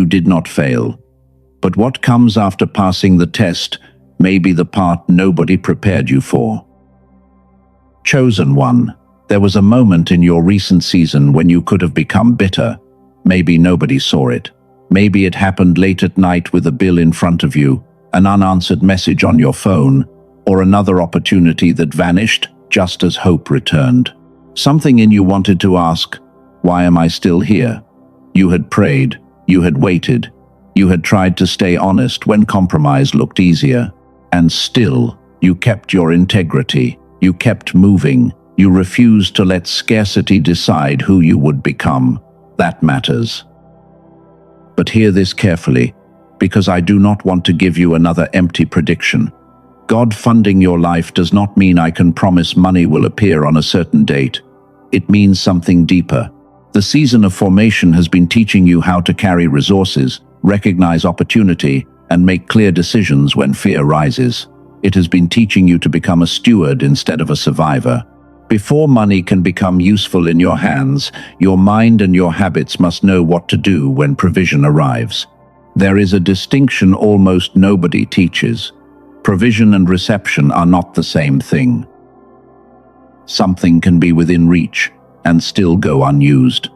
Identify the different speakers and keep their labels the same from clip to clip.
Speaker 1: you did not fail. But what comes after passing the test may be the part nobody prepared you for. Chosen one, there was a moment in your recent season when you could have become bitter. Maybe nobody saw it. Maybe it happened late at night with a bill in front of you, an unanswered message on your phone, or another opportunity that vanished just as hope returned. Something in you wanted to ask, why am I still here? You had prayed, you had waited, you had tried to stay honest when compromise looked easier. And still, you kept your integrity, you kept moving, you refused to let scarcity decide who you would become. That matters. But hear this carefully, because I do not want to give you another empty prediction. God funding your life does not mean I can promise money will appear on a certain date. It means something deeper. The season of formation has been teaching you how to carry resources, recognize opportunity, and make clear decisions when fear rises. It has been teaching you to become a steward instead of a survivor. Before money can become useful in your hands, your mind and your habits must know what to do when provision arrives. There is a distinction almost nobody teaches. Provision and reception are not the same thing. Something can be within reach and still go unused.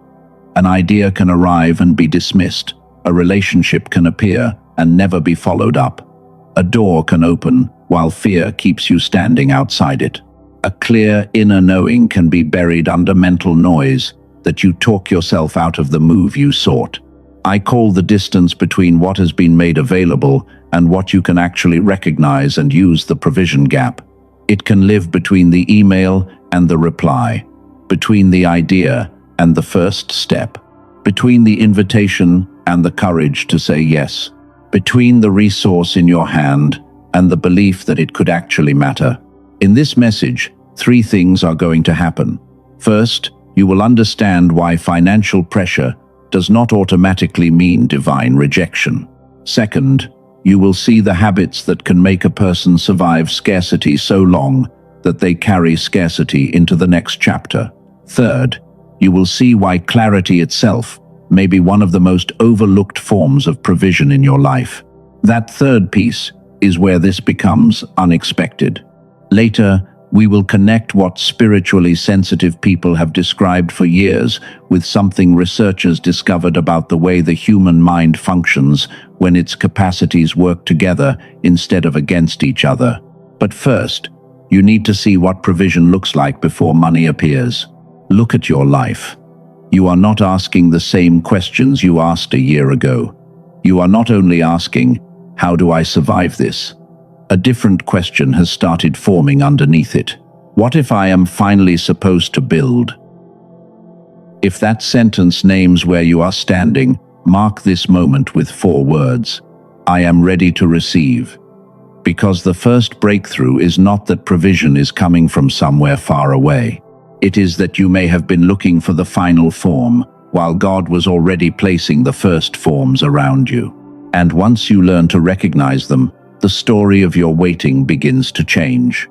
Speaker 1: An idea can arrive and be dismissed. A relationship can appear and never be followed up. A door can open while fear keeps you standing outside it. A clear inner knowing can be buried under mental noise that you talk yourself out of the move you sought. I call the distance between what has been made available and what you can actually recognize and use the provision gap. It can live between the email and the reply, between the idea and the first step, between the invitation and the courage to say yes, between the resource in your hand and the belief that it could actually matter. In this message, 3 things are going to happen. First, you will understand why financial pressure does not automatically mean divine rejection. Second, you will see the habits that can make a person survive scarcity so long that they carry scarcity into the next chapter. Third, you will see why clarity itself may be one of the most overlooked forms of provision in your life. That third piece is where this becomes unexpected. Later, we will connect what spiritually sensitive people have described for years with something researchers discovered about the way the human mind functions when its capacities work together instead of against each other. But first, you need to see what provision looks like before money appears. Look at your life. You are not asking the same questions you asked a year ago. You are not only asking, how do I survive this? A different question has started forming underneath it. What if I am finally supposed to build? If that sentence names where you are standing, mark this moment with 4 words. I am ready to receive. Because the first breakthrough is not that provision is coming from somewhere far away. It is that you may have been looking for the final form, while God was already placing the first forms around you. And once you learn to recognize them, the story of your waiting begins to change.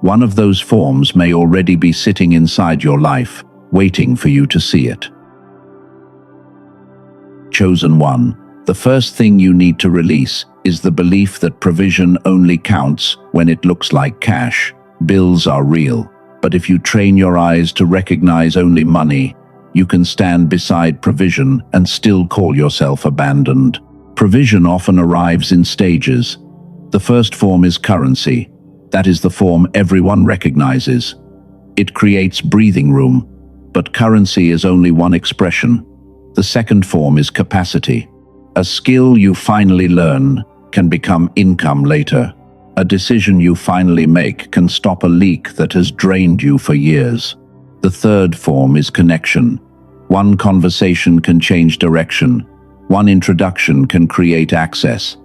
Speaker 1: One of those forms may already be sitting inside your life, waiting for you to see it. Chosen one, the first thing you need to release is the belief that provision only counts when it looks like cash. Bills are real, but if you train your eyes to recognize only money, you can stand beside provision and still call yourself abandoned. Provision often arrives in stages. The first form is currency. That is the form everyone recognizes. It creates breathing room, but currency is only one expression. The second form is capacity. A skill you finally learn can become income later. A decision you finally make can stop a leak that has drained you for years. The third form is connection. One conversation can change direction. One introduction can create access.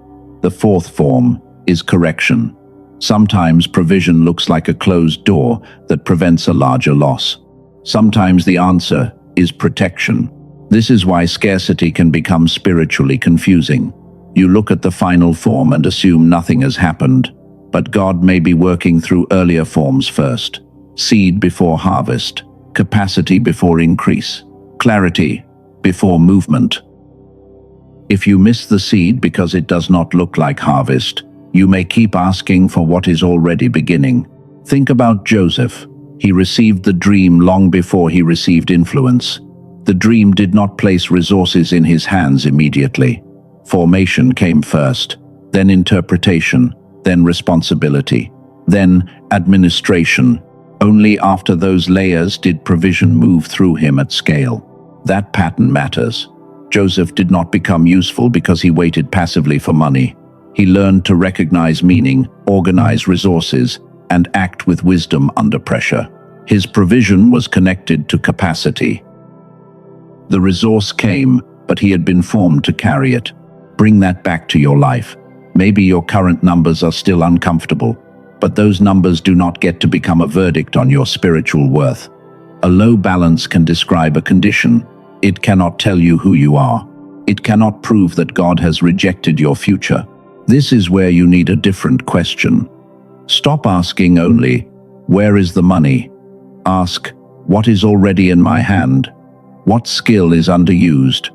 Speaker 1: The fourth form is correction. Sometimes provision looks like a closed door that prevents a larger loss. Sometimes the answer is protection. This is why scarcity can become spiritually confusing. You look at the final form and assume nothing has happened, but God may be working through earlier forms first. Seed before harvest, capacity before increase, clarity before movement. If you miss the seed because it does not look like harvest, you may keep asking for what is already beginning. Think about Joseph. He received the dream long before he received influence. The dream did not place resources in his hands immediately. Formation came first, then interpretation, then responsibility, then administration. Only after those layers did provision move through him at scale. That pattern matters. Joseph did not become useful because he waited passively for money. He learned to recognize meaning, organize resources, and act with wisdom under pressure. His provision was connected to capacity. The resource came, but he had been formed to carry it. Bring that back to your life. Maybe your current numbers are still uncomfortable, but those numbers do not get to become a verdict on your spiritual worth. A low balance can describe a condition. It cannot tell you who you are. It cannot prove that God has rejected your future. This is where you need a different question. Stop asking only, "Where is the money?" Ask, "What is already in my hand? What skill is underused?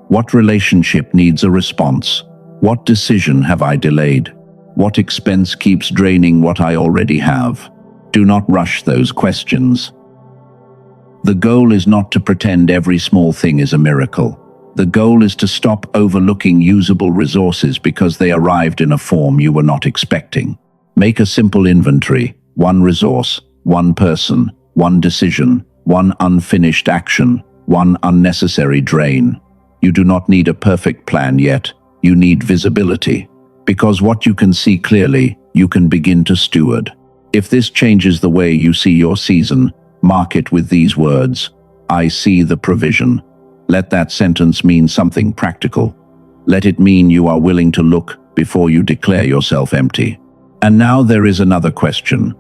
Speaker 1: What relationship needs a response? What decision have I delayed? What expense keeps draining what I already have?" Do not rush those questions. The goal is not to pretend every small thing is a miracle. The goal is to stop overlooking usable resources because they arrived in a form you were not expecting. Make a simple inventory: one resource, one person, one decision, one unfinished action, one unnecessary drain. You do not need a perfect plan yet. You need visibility. Because what you can see clearly, you can begin to steward. If this changes the way you see your season, mark it with these words: "I see the provision." Let that sentence mean something practical. Let it mean you are willing to look before you declare yourself empty. And now there is another question.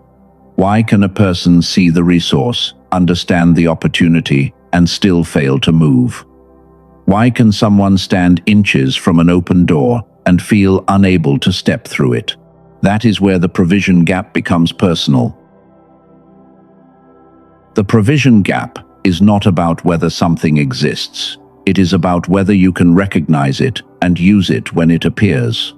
Speaker 1: Why can a person see the resource, understand the opportunity, and still fail to move? Why can someone stand inches from an open door and feel unable to step through it? That is where the provision gap becomes personal. The provision gap is not about whether something exists. It is about whether you can recognize it and use it when it appears.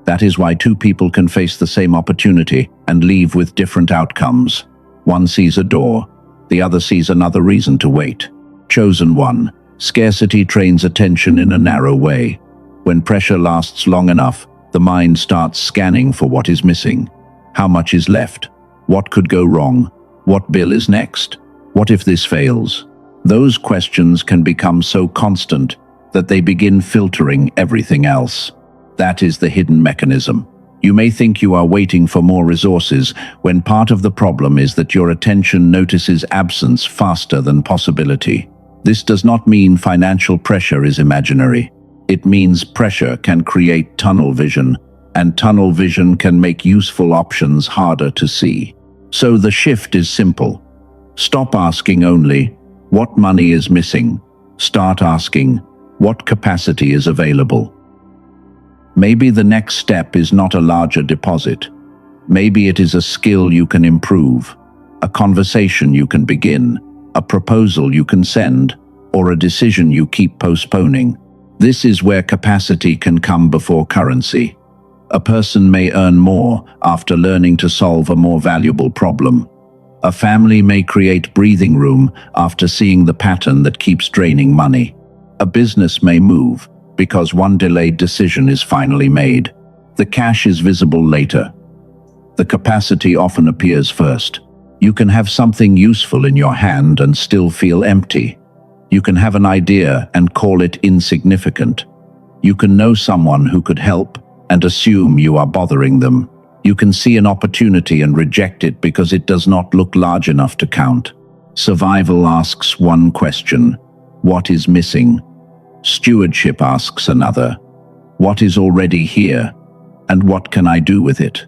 Speaker 1: That is why two people can face the same opportunity and leave with different outcomes. One sees a door, the other sees another reason to wait. Chosen one. Scarcity trains attention in a narrow way. When pressure lasts long enough, the mind starts scanning for what is missing. How much is left? What could go wrong? What bill is next? What if this fails? Those questions can become so constant that they begin filtering everything else. That is the hidden mechanism. You may think you are waiting for more resources when part of the problem is that your attention notices absence faster than possibility. This does not mean financial pressure is imaginary. It means pressure can create tunnel vision, and tunnel vision can make useful options harder to see. So the shift is simple. Stop asking only, "What money is missing?" Start asking, "What capacity is available?" Maybe the next step is not a larger deposit. Maybe it is a skill you can improve, a conversation you can begin, a proposal you can send, or a decision you keep postponing. This is where capacity can come before currency. A person may earn more after learning to solve a more valuable problem. A family may create breathing room after seeing the pattern that keeps draining money. A business may move because one delayed decision is finally made. The cash is visible later. The capacity often appears first. You can have something useful in your hand and still feel empty. You can have an idea and call it insignificant. You can know someone who could help and assume you are bothering them. You can see an opportunity and reject it because it does not look large enough to count. Survival asks one question: what is missing? Stewardship asks another: what is already here, and what can I do with it?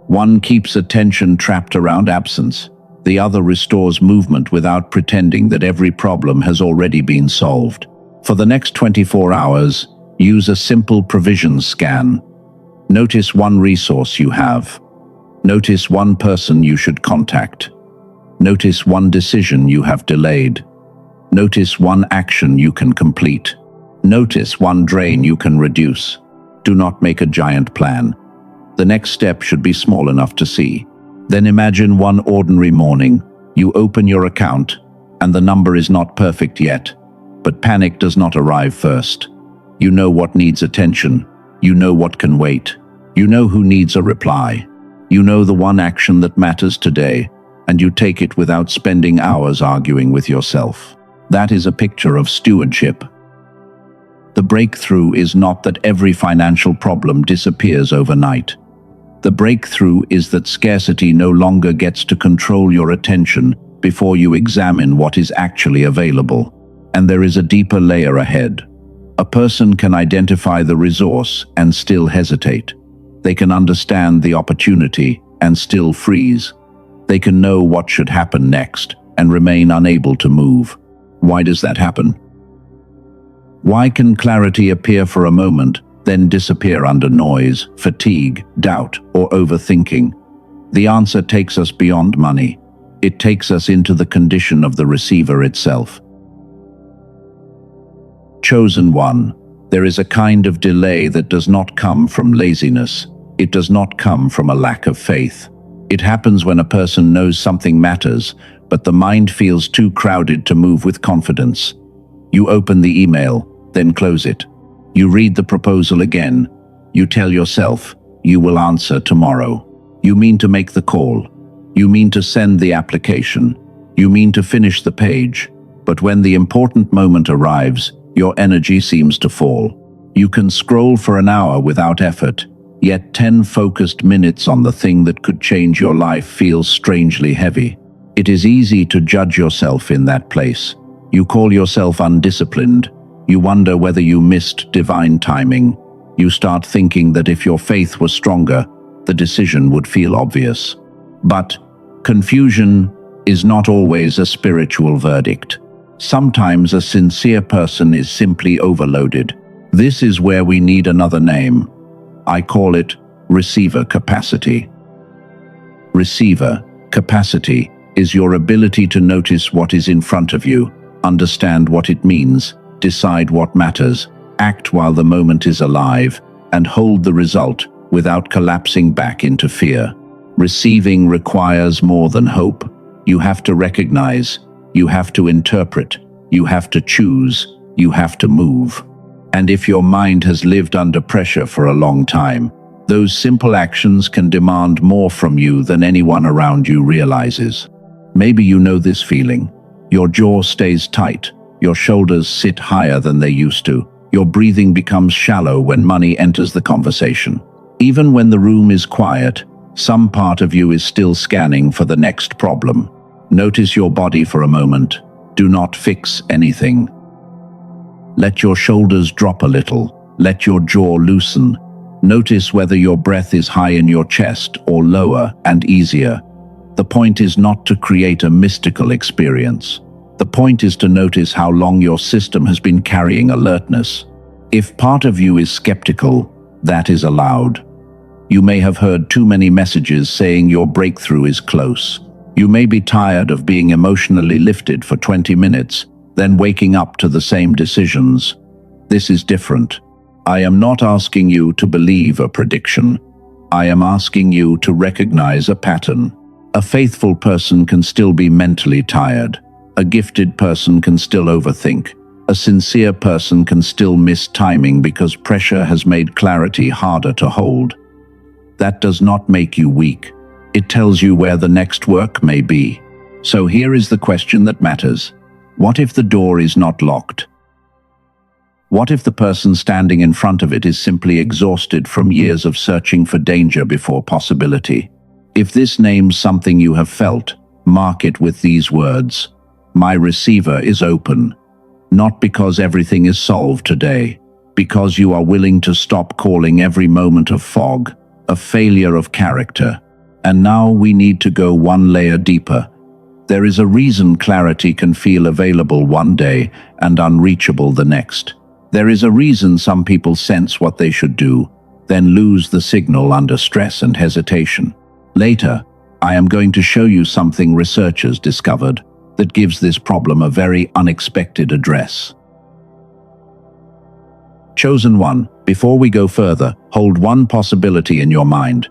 Speaker 1: One keeps attention trapped around absence. The other restores movement without pretending that every problem has already been solved. For the next 24 hours, use a simple provision scan. Notice one resource you have. Notice one person you should contact. Notice one decision you have delayed. Notice one action you can complete. Notice one drain you can reduce. Do not make a giant plan. The next step should be small enough to see. Then imagine one ordinary morning. You open your account, and the number is not perfect yet. But panic does not arrive first. You know what needs attention. You know what can wait. You know who needs a reply. You know the one action that matters today, and you take it without spending hours arguing with yourself. That is a picture of stewardship. The breakthrough is not that every financial problem disappears overnight. The breakthrough is that scarcity no longer gets to control your attention before you examine what is actually available. And there is a deeper layer ahead. A person can identify the resource and still hesitate. They can understand the opportunity and still freeze. They can know what should happen next and remain unable to move. Why does that happen? Why can clarity appear for a moment, then disappear under noise, fatigue, doubt, or overthinking? The answer takes us beyond money. It takes us into the condition of the receiver itself. Chosen one, there is a kind of delay that does not come from laziness. It does not come from a lack of faith. It happens when a person knows something matters, but the mind feels too crowded to move with confidence. You open the email, then close it. You read the proposal again. You tell yourself, you will answer tomorrow. You mean to make the call. You mean to send the application. You mean to finish the page. But when the important moment arrives, your energy seems to fall. You can scroll for an hour without effort, yet 10 focused minutes on the thing that could change your life feels strangely heavy. It is easy to judge yourself in that place. You call yourself undisciplined. You wonder whether you missed divine timing. You start thinking that if your faith was stronger, the decision would feel obvious. But confusion is not always a spiritual verdict. Sometimes a sincere person is simply overloaded. This is where we need another name. I call it receiver capacity. Receiver capacity is your ability to notice what is in front of you, understand what it means, decide what matters, act while the moment is alive, and hold the result without collapsing back into fear. Receiving requires more than hope. You have to recognize, you have to interpret, you have to choose, you have to move. And if your mind has lived under pressure for a long time, those simple actions can demand more from you than anyone around you realizes. Maybe you know this feeling. Your jaw stays tight, your shoulders sit higher than they used to, your breathing becomes shallow when money enters the conversation. Even when the room is quiet, some part of you is still scanning for the next problem. Notice your body for a moment. Do not fix anything. Let your shoulders drop a little. Let your jaw loosen. Notice whether your breath is high in your chest or lower and easier. The point is not to create a mystical experience. The point is to notice how long your system has been carrying alertness. If part of you is skeptical, that is allowed. You may have heard too many messages saying your breakthrough is close. You may be tired of being emotionally lifted for 20 minutes, then waking up to the same decisions. This is different. I am not asking you to believe a prediction. I am asking you to recognize a pattern. A faithful person can still be mentally tired. A gifted person can still overthink. A sincere person can still miss timing because pressure has made clarity harder to hold. That does not make you weak. It tells you where the next work may be. So here is the question that matters. What if the door is not locked? What if the person standing in front of it is simply exhausted from years of searching for danger before possibility? If this names something you have felt, mark it with these words. My receiver is open. Not because everything is solved today, because you are willing to stop calling every moment of fog a failure of character. And now we need to go one layer deeper. There is a reason clarity can feel available one day and unreachable the next. There is a reason some people sense what they should do, then lose the signal under stress and hesitation. Later, I am going to show you something researchers discovered that gives this problem a very unexpected address. Chosen one, before we go further, hold one possibility in your mind.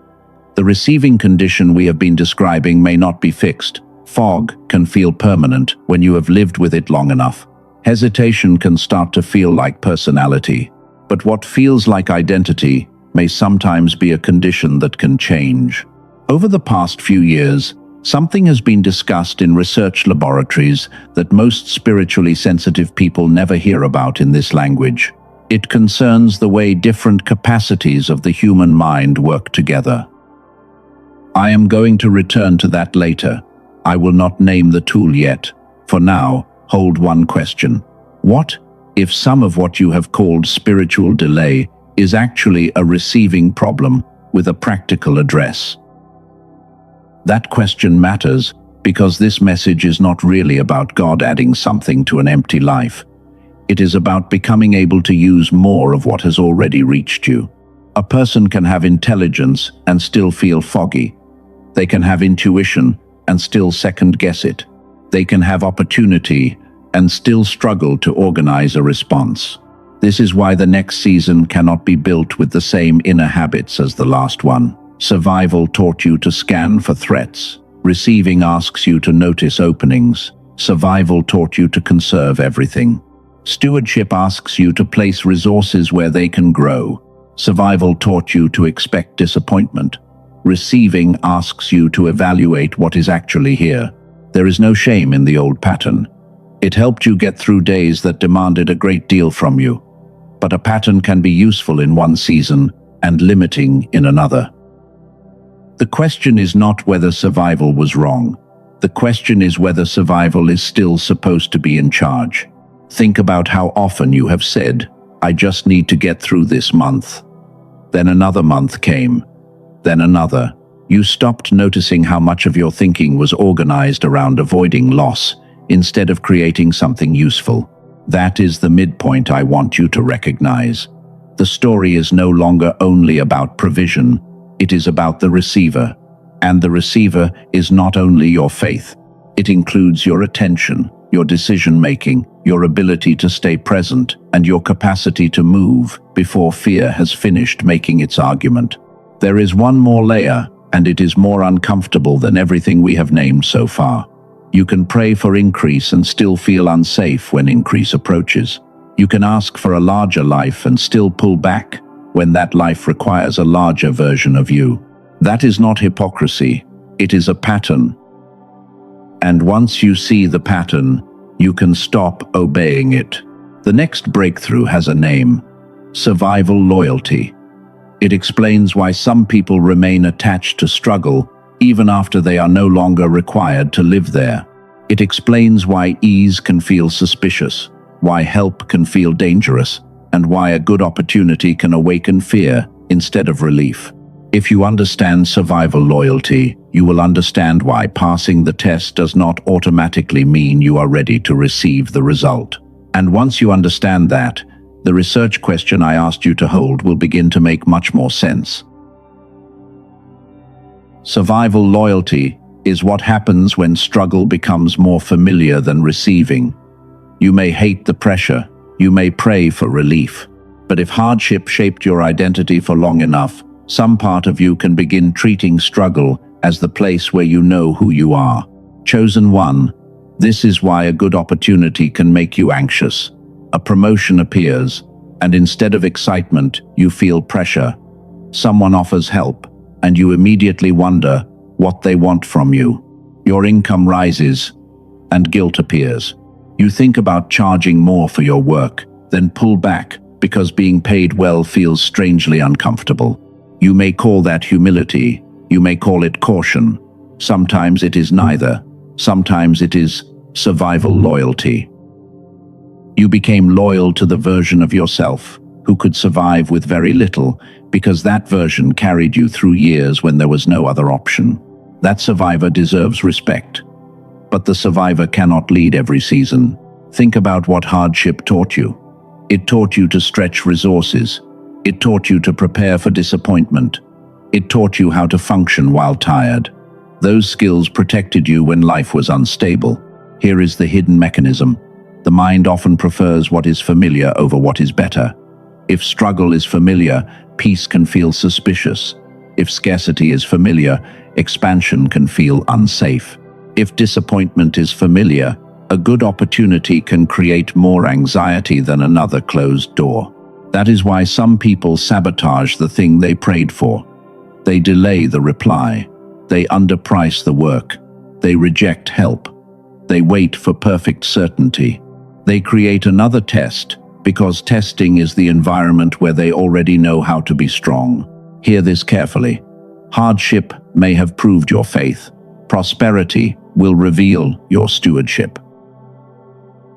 Speaker 1: The receiving condition we have been describing may not be fixed. Fog can feel permanent when you have lived with it long enough. Hesitation can start to feel like personality. But what feels like identity may sometimes be a condition that can change. Over the past few years, something has been discussed in research laboratories that most spiritually sensitive people never hear about in this language. It concerns the way different capacities of the human mind work together. I am going to return to that later. I will not name the tool yet. For now, hold one question. What if some of what you have called spiritual delay is actually a receiving problem with a practical address? That question matters because this message is not really about God adding something to an empty life. It is about becoming able to use more of what has already reached you. A person can have intelligence and still feel foggy. They can have intuition and still second-guess it. They can have opportunity and still struggle to organize a response. This is why the next season cannot be built with the same inner habits as the last one. Survival taught you to scan for threats. Receiving asks you to notice openings. Survival taught you to conserve everything. Stewardship asks you to place resources where they can grow. Survival taught you to expect disappointment. Receiving asks you to evaluate what is actually here. There is no shame in the old pattern. It helped you get through days that demanded a great deal from you. But a pattern can be useful in one season and limiting in another. The question is not whether survival was wrong. The question is whether survival is still supposed to be in charge. Think about how often you have said, "I just need to get through this month." Then another month came. Then another. You stopped noticing how much of your thinking was organized around avoiding loss instead of creating something useful. That is the midpoint I want you to recognize. The story is no longer only about provision. It is about the receiver. And the receiver is not only your faith. It includes your attention, your decision-making, your ability to stay present, and your capacity to move before fear has finished making its argument. There is one more layer, and it is more uncomfortable than everything we have named so far. You can pray for increase and still feel unsafe when increase approaches. You can ask for a larger life and still pull back when that life requires a larger version of you. That is not hypocrisy, it is a pattern. And once you see the pattern, you can stop obeying it. The next breakthrough has a name: survival loyalty. It explains why some people remain attached to struggle even after they are no longer required to live there. It explains why ease can feel suspicious, why help can feel dangerous, and why a good opportunity can awaken fear instead of relief. If you understand survival loyalty, you will understand why passing the test does not automatically mean you are ready to receive the result. And once you understand that, the research question I asked you to hold will begin to make much more sense. Survival loyalty is what happens when struggle becomes more familiar than receiving. You may hate the pressure, you may pray for relief, but if hardship shaped your identity for long enough, some part of you can begin treating struggle as the place where you know who you are. Chosen one, this is why a good opportunity can make you anxious. A promotion appears, and instead of excitement, you feel pressure. Someone offers help, and you immediately wonder what they want from you. Your income rises, and guilt appears. You think about charging more for your work, then pull back because being paid well feels strangely uncomfortable. You may call that humility, you may call it caution. Sometimes it is neither. Sometimes it is survival loyalty. You became loyal to the version of yourself who could survive with very little because that version carried you through years when there was no other option. That survivor deserves respect. But the survivor cannot lead every season. Think about what hardship taught you. It taught you to stretch resources. It taught you to prepare for disappointment. It taught you how to function while tired. Those skills protected you when life was unstable. Here is the hidden mechanism. The mind often prefers what is familiar over what is better. If struggle is familiar, peace can feel suspicious. If scarcity is familiar, expansion can feel unsafe. If disappointment is familiar, a good opportunity can create more anxiety than another closed door. That is why some people sabotage the thing they prayed for. They delay the reply. They underprice the work. They reject help. They wait for perfect certainty. They create another test, because testing is the environment where they already know how to be strong. Hear this carefully. Hardship may have proved your faith. Prosperity will reveal your stewardship.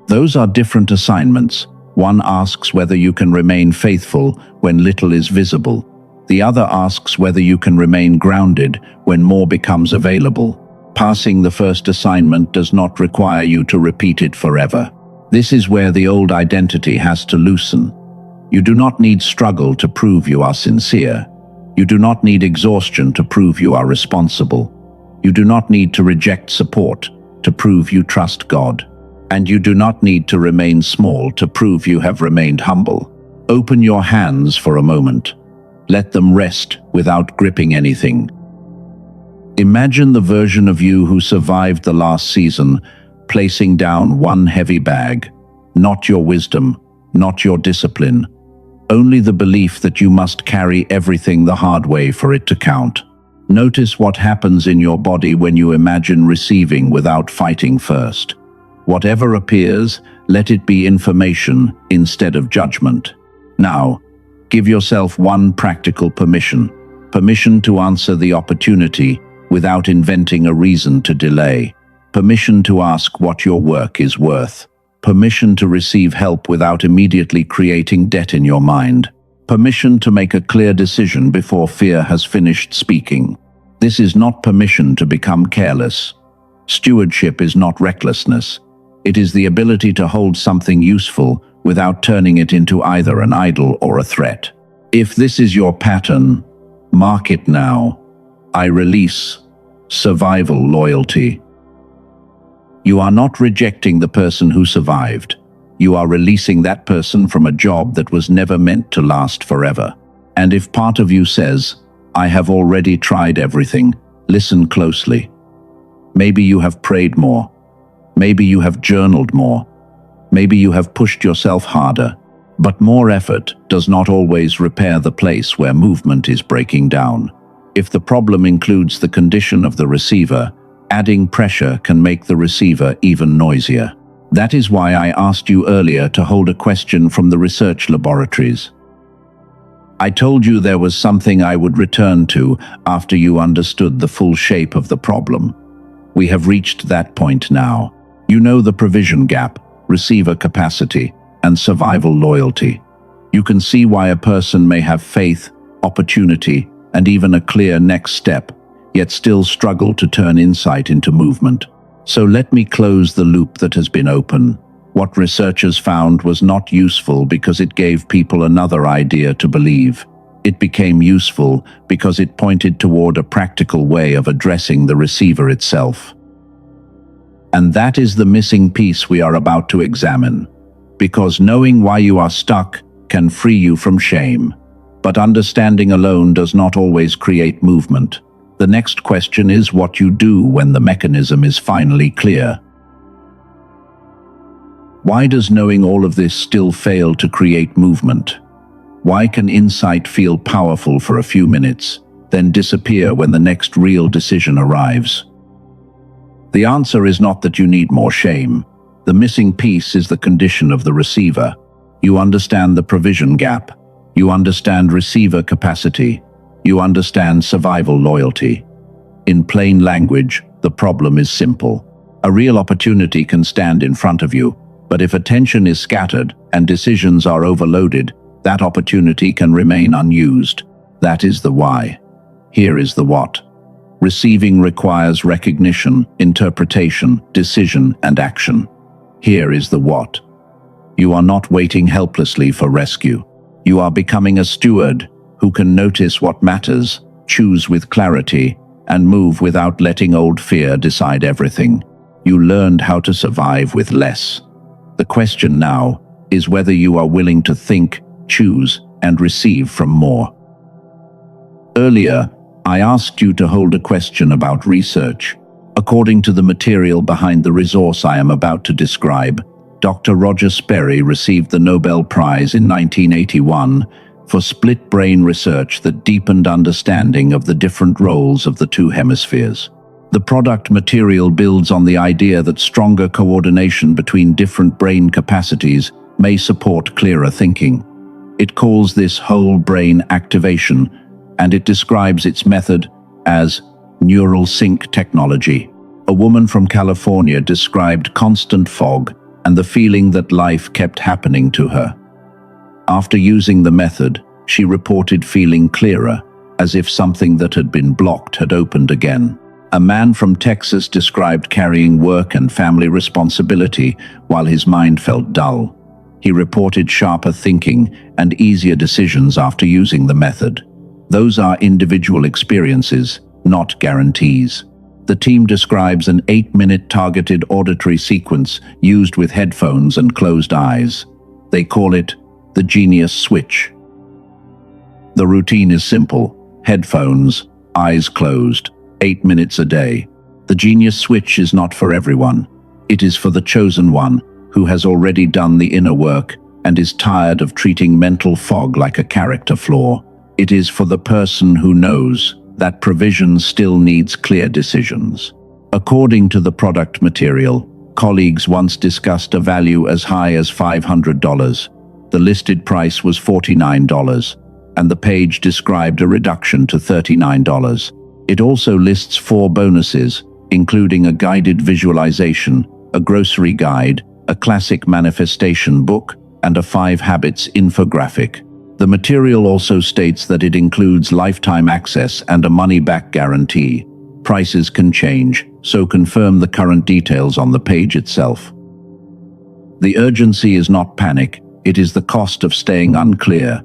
Speaker 1: Those are different assignments. One asks whether you can remain faithful when little is visible. The other asks whether you can remain grounded when more becomes available. Passing the first assignment does not require you to repeat it forever. This is where the old identity has to loosen. You do not need struggle to prove you are sincere. You do not need exhaustion to prove you are responsible. You do not need to reject support to prove you trust God. And you do not need to remain small to prove you have remained humble. Open your hands for a moment. Let them rest without gripping anything. Imagine the version of you who survived the last season, placing down one heavy bag. Not your wisdom, not your discipline. Only the belief that you must carry everything the hard way for it to count. Notice what happens in your body when you imagine receiving without fighting first. Whatever appears, let it be information instead of judgment. Now, give yourself one practical permission. Permission to answer the opportunity without inventing a reason to delay. Permission to ask what your work is worth. Permission to receive help without immediately creating debt in your mind. Permission to make a clear decision before fear has finished speaking. This is not permission to become careless. Stewardship is not recklessness. It is the ability to hold something useful without turning it into either an idol or a threat. If this is your pattern, mark it now. I release survival loyalty. You are not rejecting the person who survived. You are releasing that person from a job that was never meant to last forever. And if part of you says, I have already tried everything, listen closely. Maybe you have prayed more. Maybe you have journaled more. Maybe you have pushed yourself harder. But more effort does not always repair the place where movement is breaking down. If the problem includes the condition of the receiver, adding pressure can make the receiver even noisier. That is why I asked you earlier to hold a question from the research laboratories. I told you there was something I would return to after you understood the full shape of the problem. We have reached that point now. You know the provision gap, receiver capacity, and survival loyalty. You can see why a person may have faith, opportunity, and even a clear next step, yet still struggle to turn insight into movement. So let me close the loop that has been open. What researchers found was not useful because it gave people another idea to believe. It became useful because it pointed toward a practical way of addressing the receiver itself. And that is the missing piece we are about to examine. Because knowing why you are stuck can free you from shame. But understanding alone does not always create movement. The next question is what you do when the mechanism is finally clear. Why does knowing all of this still fail to create movement? Why can insight feel powerful for a few minutes, then disappear when the next real decision arrives? The answer is not that you need more shame. The missing piece is the condition of the receiver. You understand the provision gap. You understand receiver capacity. You understand survival loyalty. In plain language, the problem is simple. A real opportunity can stand in front of you, but if attention is scattered and decisions are overloaded, that opportunity can remain unused. That is the why. Here is the what. Receiving requires recognition, interpretation, decision, and action. Here is the what. You are not waiting helplessly for rescue. You are becoming a steward who can notice what matters, choose with clarity, and move without letting old fear decide everything. You learned how to survive with less. The question now is whether you are willing to think, choose, and receive from more. Earlier, I asked you to hold a question about research. According to the material behind the resource I am about to describe, Dr. Roger Sperry received the Nobel Prize in 1981 for split-brain research that deepened understanding of the different roles of the two hemispheres. The product material builds on the idea that stronger coordination between different brain capacities may support clearer thinking. It calls this whole brain activation, and it describes its method as neural sync technology. A woman from California described constant fog and the feeling that life kept happening to her. After using the method, she reported feeling clearer, as if something that had been blocked had opened again. A man from Texas described carrying work and family responsibility while his mind felt dull. He reported sharper thinking and easier decisions after using the method. Those are individual experiences, not guarantees. The team describes an 8-minute targeted auditory sequence used with headphones and closed eyes. They call it the genius switch. The routine is simple: headphones, eyes closed, 8 minutes a day. The genius switch is not for everyone. It is for the chosen one who has already done the inner work and is tired of treating mental fog like a character flaw. It is for the person who knows that provision still needs clear decisions. According to the product material, colleagues once discussed a value as high as $500. The listed price was $49, and the page described a reduction to $39. It also lists 4 bonuses, including a guided visualization, a grocery guide, a classic manifestation book, and a 5 habits infographic. The material also states that it includes lifetime access and a money-back guarantee. Prices can change, so confirm the current details on the page itself. The urgency is not panic, it is the cost of staying unclear.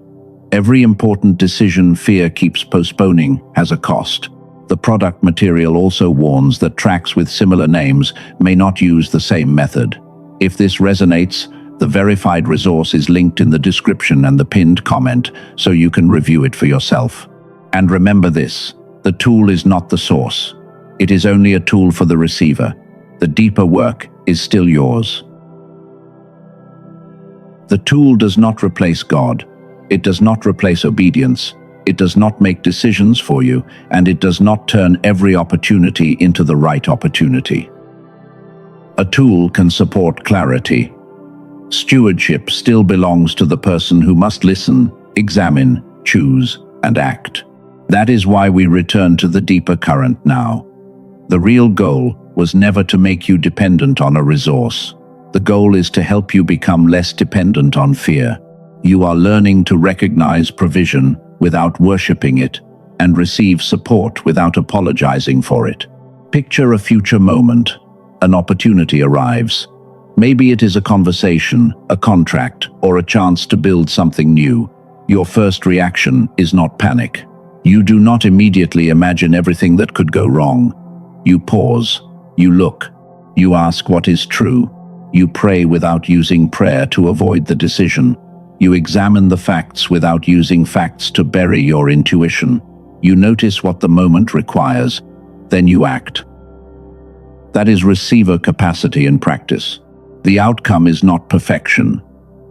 Speaker 1: Every important decision fear keeps postponing has a cost. The product material also warns that tracks with similar names may not use the same method. If this resonates, the verified resource is linked in the description and the pinned comment, so you can review it for yourself. And remember this: the tool is not the source. It is only a tool for the receiver. The deeper work is still yours. The tool does not replace God. It does not replace obedience. It does not make decisions for you, and it does not turn every opportunity into the right opportunity. A tool can support clarity. Stewardship still belongs to the person who must listen, examine, choose, and act. That is why we return to the deeper current now. The real goal was never to make you dependent on a resource. The goal is to help you become less dependent on fear. You are learning to recognize provision without worshipping it, and receive support without apologizing for it. Picture a future moment. An opportunity arrives. Maybe it is a conversation, a contract, or a chance to build something new. Your first reaction is not panic. You do not immediately imagine everything that could go wrong. You pause. You look. You ask what is true. You pray without using prayer to avoid the decision. You examine the facts without using facts to bury your intuition. You notice what the moment requires. Then you act. That is receiver capacity in practice. The outcome is not perfection.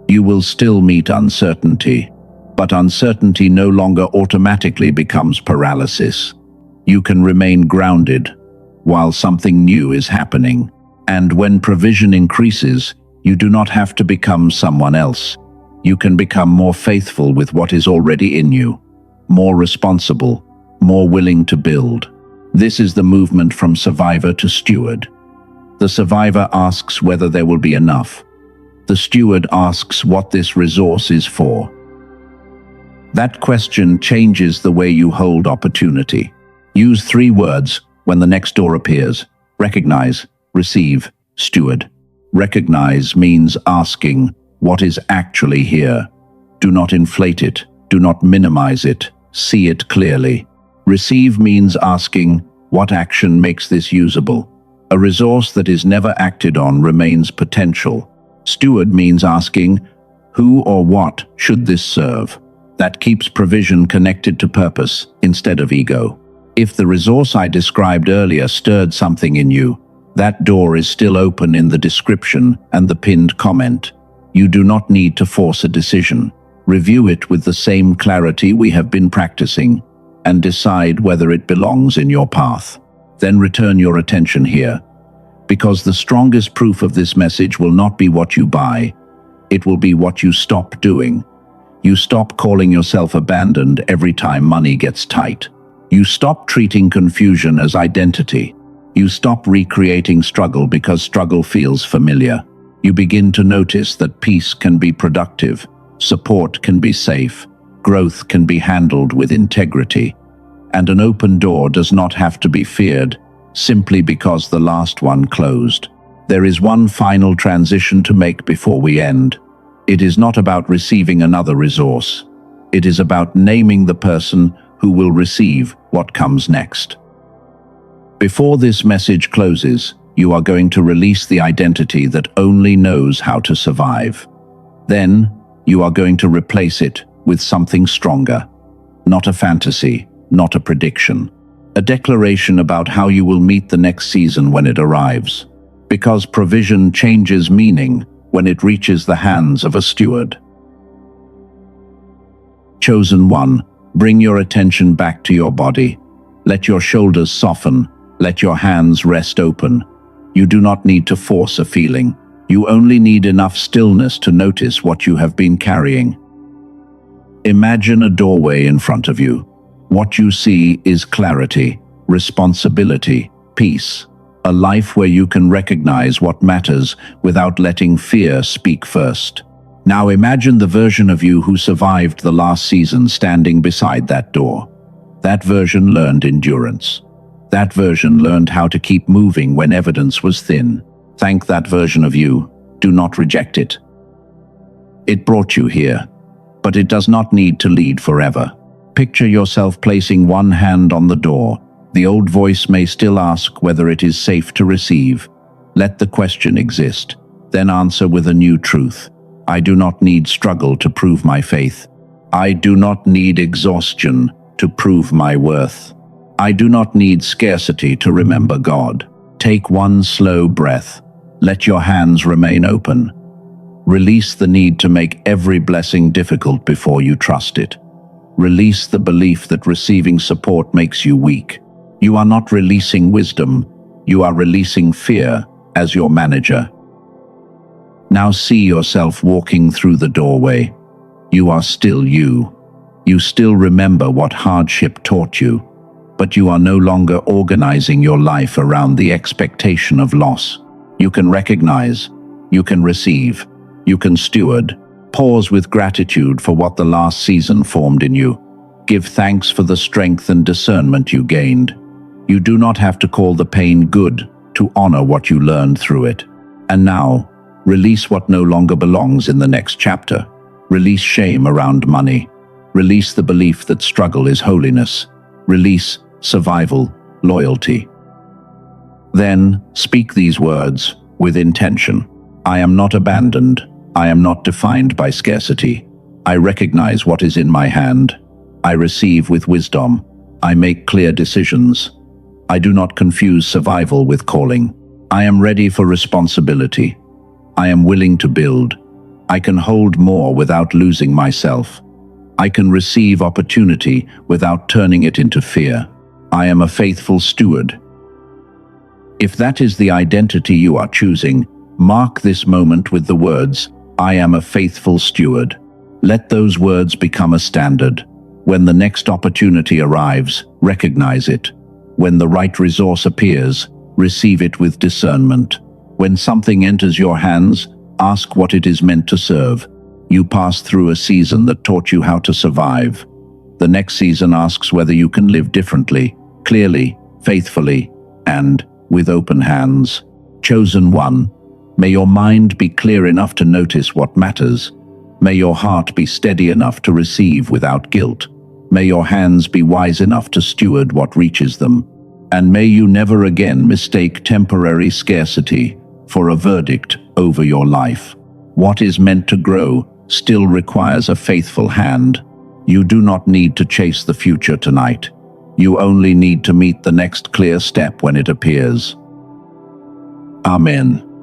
Speaker 1: You will still meet uncertainty, but uncertainty no longer automatically becomes paralysis. You can remain grounded while something new is happening. And when provision increases, you do not have to become someone else. You can become more faithful with what is already in you, more responsible, more willing to build. This is the movement from survivor to steward. The survivor asks whether there will be enough. The steward asks what this resource is for. That question changes the way you hold opportunity. Use 3 words when the next door appears: recognize, receive, steward. Recognize means asking what is actually here. Do not inflate it. Do not minimize it. See it clearly. Receive means asking, what action makes this usable? A resource that is never acted on remains potential. Steward means asking, Who or what should this serve? That keeps provision connected to purpose instead of ego. If the resource I described earlier stirred something in you, that door is still open in the description and the pinned comment. You do not need to force a decision. Review it with the same clarity we have been practicing and decide whether it belongs in your path. Then return your attention here, because the strongest proof of this message will not be what you buy. It will be what you stop doing. You stop calling yourself abandoned every time money gets tight. You stop treating confusion as identity. You stop recreating struggle because struggle feels familiar. You begin to notice that peace can be productive, support can be safe, growth can be handled with integrity, and an open door does not have to be feared simply because the last one closed. There is one final transition to make before we end. It is not about receiving another resource. It is about naming the person who will receive what comes next. Before this message closes, you are going to release the identity that only knows how to survive. Then, you are going to replace it with something stronger. Not a fantasy, not a prediction. A declaration about how you will meet the next season when it arrives. Because provision changes meaning when it reaches the hands of a steward. Chosen one, bring your attention back to your body. Let your shoulders soften. Let your hands rest open. You do not need to force a feeling. You only need enough stillness to notice what you have been carrying. Imagine a doorway in front of you. What you see is clarity, responsibility, peace. A life where you can recognize what matters without letting fear speak first. Now imagine the version of you who survived the last season standing beside that door. That version learned endurance. That version learned how to keep moving when evidence was thin. Thank that version of you. Do not reject it. It brought you here, but it does not need to lead forever. Picture yourself placing one hand on the door. The old voice may still ask whether it is safe to receive. Let the question exist, then answer with a new truth. I do not need struggle to prove my faith. I do not need exhaustion to prove my worth. I do not need scarcity to remember God. Take one slow breath. Let your hands remain open. Release the need to make every blessing difficult before you trust it. Release the belief that receiving support makes you weak. You are not releasing wisdom. You are releasing fear as your manager. Now see yourself walking through the doorway. You are still you. You still remember what hardship taught you, but you are no longer organizing your life around the expectation of loss. You can recognize, you can receive, you can steward. Pause with gratitude for what the last season formed in you. Give thanks for the strength and discernment you gained. You do not have to call the pain good to honor what you learned through it. And now, release what no longer belongs in the next chapter. Release shame around money. Release the belief that struggle is holiness. Release survival, loyalty. Then, speak these words with intention. I am not abandoned. I am not defined by scarcity. I recognize what is in my hand. I receive with wisdom. I make clear decisions. I do not confuse survival with calling. I am ready for responsibility. I am willing to build. I can hold more without losing myself. I can receive opportunity without turning it into fear. I am a faithful steward. If that is the identity you are choosing, mark this moment with the words, I am a faithful steward. Let those words become a standard. When the next opportunity arrives, recognize it. When the right resource appears, receive it with discernment. When something enters your hands, ask what it is meant to serve. You passed through a season that taught you how to survive. The next season asks whether you can live differently, clearly, faithfully, and with open hands. Chosen one, may your mind be clear enough to notice what matters. May your heart be steady enough to receive without guilt. May your hands be wise enough to steward what reaches them. And may you never again mistake temporary scarcity for a verdict over your life. What is meant to grow still requires a faithful hand. You do not need to chase the future tonight. You only need to meet the next clear step when it appears. Amen.